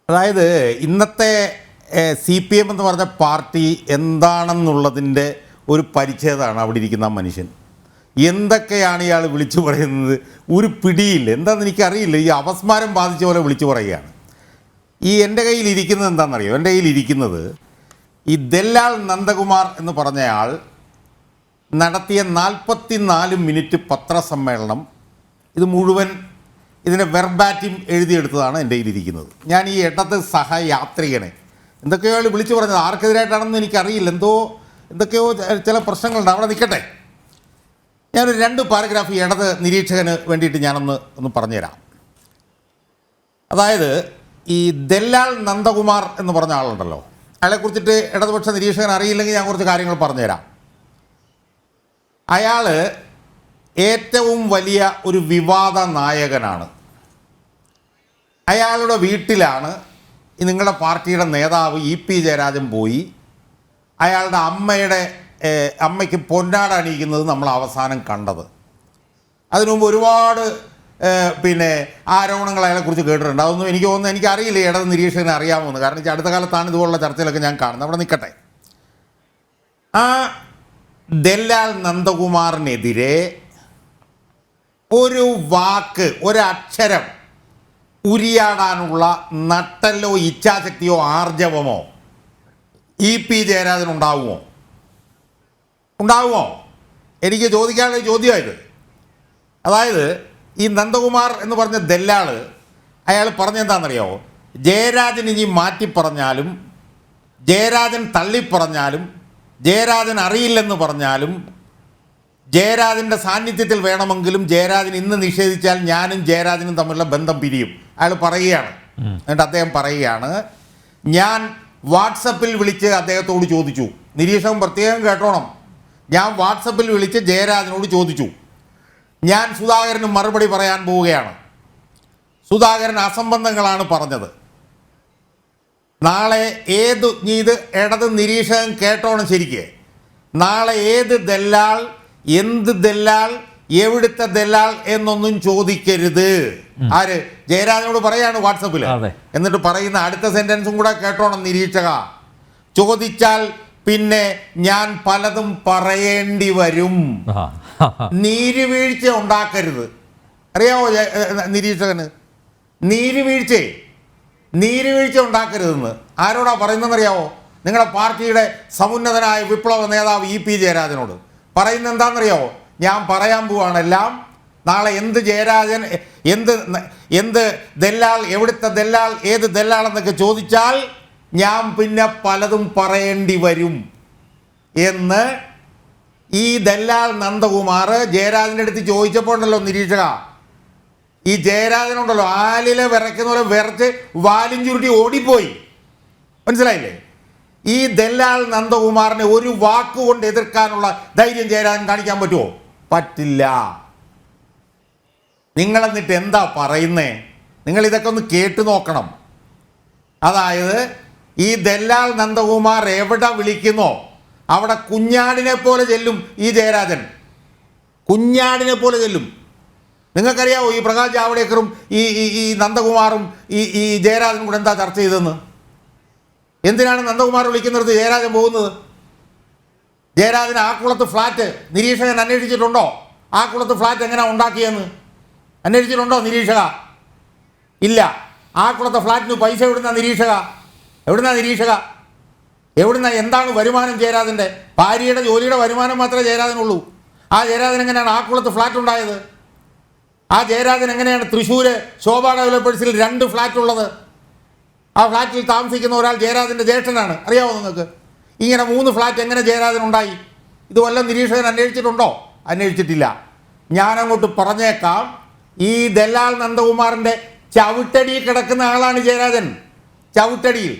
അതായത് ഇന്നത്തെ CPM എന്ന് പറഞ്ഞ പാർട്ടി എന്താണെന്നുള്ളതിൻ്റെ ഒരു പരിച്ഛേദമാണ് അവിടെ ഇരിക്കുന്ന മനുഷ്യൻ. എന്തൊക്കെയാണ് ഇയാൾ വിളിച്ചു പറയുന്നത് ഒരു പിടിയില്ല. എന്താണെന്ന് എനിക്കറിയില്ല. ഈ അപസ്മാരം ബാധിച്ച പോലെ വിളിച്ചു പറയുകയാണ്. എൻ്റെ കയ്യിൽ ഇരിക്കുന്നത് എന്താണെന്നറിയോ? എൻ്റെ കയ്യിൽ ഇരിക്കുന്നത് ഈ ദല്ലാൽ നന്ദകുമാർ എന്ന് പറഞ്ഞയാൾ നടത്തിയ 44 മിനിറ്റ് പത്രസമ്മേളനം. ഇത് മുഴുവൻ ഇതിൻ്റെ വെർബാറ്റിം എഴുതിയെടുത്തതാണ് എൻ്റെ കയ്യിലിരിക്കുന്നത്. ഞാൻ ഈ ഇടത് സഹയാത്രികനെ എന്തൊക്കെയോ അയാൾ വിളിച്ചു പറഞ്ഞത് ആർക്കെതിരായിട്ടാണെന്ന് എനിക്കറിയില്ല. എന്തൊക്കെയോ ചില പ്രശ്നങ്ങളുണ്ട്. അവിടെ നിൽക്കട്ടെ. ഞാനൊരു 2 പാരഗ്രാഫ് ഇടത് നിരീക്ഷകന് വേണ്ടിയിട്ട് ഞാനൊന്ന് പറഞ്ഞുതരാം. അതായത് ഈ ദല്ലാൽ നന്ദകുമാർ എന്ന് പറഞ്ഞ ആളുണ്ടല്ലോ, അയാളെക്കുറിച്ചിട്ട് ഇടതുപക്ഷ നിരീക്ഷകൻ അറിയില്ലെങ്കിൽ ഞാൻ കുറച്ച് കാര്യങ്ങൾ പറഞ്ഞുതരാം. അയാൾ ഏറ്റവും വലിയ ഒരു വിവാദ നായകനാണ്. അയാളുടെ വീട്ടിലാണ് നിങ്ങളുടെ പാർട്ടിയുടെ നേതാവ് EP ജയരാജൻ പോയി അയാളുടെ അമ്മയ്ക്ക് പൊന്നാട അണിയിക്കുന്നത് നമ്മൾ അവസാനം കണ്ടത്. അതിനു മുമ്പ് ഒരുപാട് ആരോപണങ്ങൾ അയാളെക്കുറിച്ച് കേട്ടിട്ടുണ്ട്. അതൊന്നും എനിക്ക് തോന്നുന്നു, എനിക്കറിയില്ല ഇടത് നിരീക്ഷകനെ അറിയാമെന്ന്. കാരണം അടുത്ത കാലത്താണ് ഇതുപോലുള്ള ചർച്ചയിലൊക്കെ ഞാൻ കാണുന്നത്. അവിടെ നിൽക്കട്ടെ. ആ ദല്ലാൽ നന്ദകുമാറിനെതിരെ ഒരു വാക്ക്, ഒരക്ഷരം ഉരിയാടാനുള്ള നട്ടല്ലോ ഇച്ഛാശക്തിയോ ആർജവമോ EP ജയരാജൻ ഉണ്ടാവുമോ? എനിക്ക് ചോദിക്കാനുള്ള ചോദ്യമായത്. അതായത് ഈ നന്ദകുമാർ എന്ന് പറഞ്ഞ ദല്ലാൾ അയാൾ പറഞ്ഞെന്താണെന്നറിയാമോ? ജയരാജൻ ഇനി മാറ്റി പറഞ്ഞാലും, ജയരാജൻ തള്ളിപ്പറഞ്ഞാലും, ജയരാജൻ അറിയില്ലെന്ന് പറഞ്ഞാലും, ജയരാജൻ്റെ സാന്നിധ്യത്തിൽ വേണമെങ്കിലും ജയരാജൻ ഇന്ന് നിഷേധിച്ചാൽ ഞാനും ജയരാജനും തമ്മിലുള്ള ബന്ധം പിരിയും. അയാൾ പറയുകയാണ്. എന്നിട്ട് അദ്ദേഹം പറയുകയാണ്, ഞാൻ വാട്സപ്പിൽ വിളിച്ച് അദ്ദേഹത്തോട് ചോദിച്ചു. നിരീക്ഷകൻ പ്രത്യേകം കേട്ടോണം. ഞാൻ വാട്സപ്പിൽ വിളിച്ച് ജയരാജനോട് ചോദിച്ചു. ഞാൻ സുധാകരന് മറുപടി പറയാൻ പോവുകയാണ്. സുധാകരൻ അസംബന്ധങ്ങളാണ് പറഞ്ഞത്. നാളെ ഇത് ഇടത് നിരീക്ഷകൻ കേട്ടോണം ശരിക്ക്. നാളെ ഏത് ദല്ലാൾ, എന്ത് ദല്ലാൾ, എവിടുത്തെ ദല്ലാൾ എന്നൊന്നും ചോദിക്കരുത്. ആര്? ജയരാജനോട് പറയാണ് വാട്സപ്പിൽ. എന്നിട്ട് പറയുന്ന അടുത്ത സെന്റൻസും കൂടെ കേട്ടോണം നിരീക്ഷക. ചോദിച്ചാൽ പിന്നെ ഞാൻ പലതും പറയേണ്ടി വരും. നീരുവീഴ്ച ഉണ്ടാക്കരുത്. അറിയാമോ നിരീക്ഷകന്? നീരുവീഴ്ച ഉണ്ടാക്കരുതെന്ന് ആരോടാ പറയുന്നതെന്നറിയാമോ? നിങ്ങളുടെ പാർട്ടിയുടെ സമുന്നതനായ വിപ്ലവ നേതാവ് EP ജയരാജനോട് പറയുന്നത് എന്താണെന്നറിയാമോ? ഞാൻ പറയാൻ പോവാണെല്ലാം. നാളെ എന്ത് ജയരാജൻ, എന്ത് ദല്ലാൾ, എവിടുത്തെ ദല്ലാൾ, ഏത് ദല്ലാൾ എന്നൊക്കെ ചോദിച്ചാൽ ഞാൻ പിന്നെ പലതും പറയേണ്ടി വരും എന്ന് ഈ ദല്ലാൽ നന്ദകുമാർ ജയരാജൻ്റെ അടുത്ത് ചോദിച്ചപ്പോൾ ഉണ്ടല്ലോ നിരീക്ഷക, ഈ ജയരാജനുണ്ടല്ലോ ആലിലെ വിറയ്ക്കുന്ന പോലെ വിറച്ച് വാലും ചുരുട്ടി ഓടിപ്പോയി. മനസ്സിലായില്ലേ? ഈ ദല്ലാൽ നന്ദകുമാറിനെ ഒരു വാക്കുകൊണ്ട് എതിർക്കാനുള്ള ധൈര്യം ജയരാജൻ കാണിക്കാൻ പറ്റുമോ? പറ്റില്ല. നിങ്ങളെന്നിട്ട് എന്താ പറയുന്നേ? നിങ്ങൾ ഇതൊക്കെ ഒന്ന് കേട്ടു നോക്കണം. അതായത് ഈ ദല്ലാൽ നന്ദകുമാർ എവിടെ വിളിക്കുന്നോ അവിടെ കുഞ്ഞാടിനെ പോലെ ചെല്ലും ഈ ജയരാജൻ. കുഞ്ഞാടിനെ പോലെ ചെല്ലും. നിങ്ങൾക്കറിയാവോ ഈ പ്രകാശ് ജാവ്ദേക്കറും ഈ നന്ദകുമാറും ഈ ജയരാജനും കൂടെ എന്താ ചർച്ച ചെയ്തതെന്ന്? എന്തിനാണ് നന്ദകുമാർ വിളിക്കുന്നിടത്ത് ജയരാജൻ പോകുന്നത്? ജയരാജന് ആക്കുളത്ത് ഫ്ലാറ്റ് നിരീക്ഷകൻ അന്വേഷിച്ചിട്ടുണ്ടോ? ആക്കുളത്ത് ഫ്ലാറ്റ് എങ്ങനെയാണ് ഉണ്ടാക്കിയെന്ന് അന്വേഷിച്ചിട്ടുണ്ടോ നിരീക്ഷക? ഇല്ല. ആക്കുളത്തെ ഫ്ലാറ്റിന് പൈസ എവിടുന്ന നിരീക്ഷക? എവിടുന്ന? എന്താണ് വരുമാനം ജയരാജൻ്റെ? ഭാര്യയുടെ ജോലിയുടെ വരുമാനം മാത്രമേ ജയരാജനുള്ളൂ. ആ ജയരാജൻ എങ്ങനെയാണ് ആക്കുളത്ത് ഫ്ലാറ്റ് ഉണ്ടായത്? ആ ജയരാജൻ എങ്ങനെയാണ് തൃശ്ശൂർ ശോഭ ഡെവലപ്പേഴ്സിൽ 2 ഫ്ലാറ്റ് ഉള്ളത്? ആ ഫ്ലാറ്റിൽ താമസിക്കുന്ന ഒരാൾ ജയരാജൻ്റെ ജ്യേഷ്ഠനാണ്. അറിയാമോ നിങ്ങൾക്ക്? ഇങ്ങനെ 3 ഫ്ലാറ്റ് എങ്ങനെ ജയരാജൻ ഉണ്ടായി? ഇത് വല്ല നിരീക്ഷകൻ അന്വേഷിച്ചിട്ടുണ്ടോ? അന്വേഷിച്ചിട്ടില്ല. ഞാനങ്ങോട്ട് പറഞ്ഞേക്കാം, ഈ ദല്ലാൽ നന്ദകുമാറിൻ്റെ ചവിട്ടടിയിൽ കിടക്കുന്ന ആളാണ് ജയരാജൻ. ചവിട്ടടിയിൽ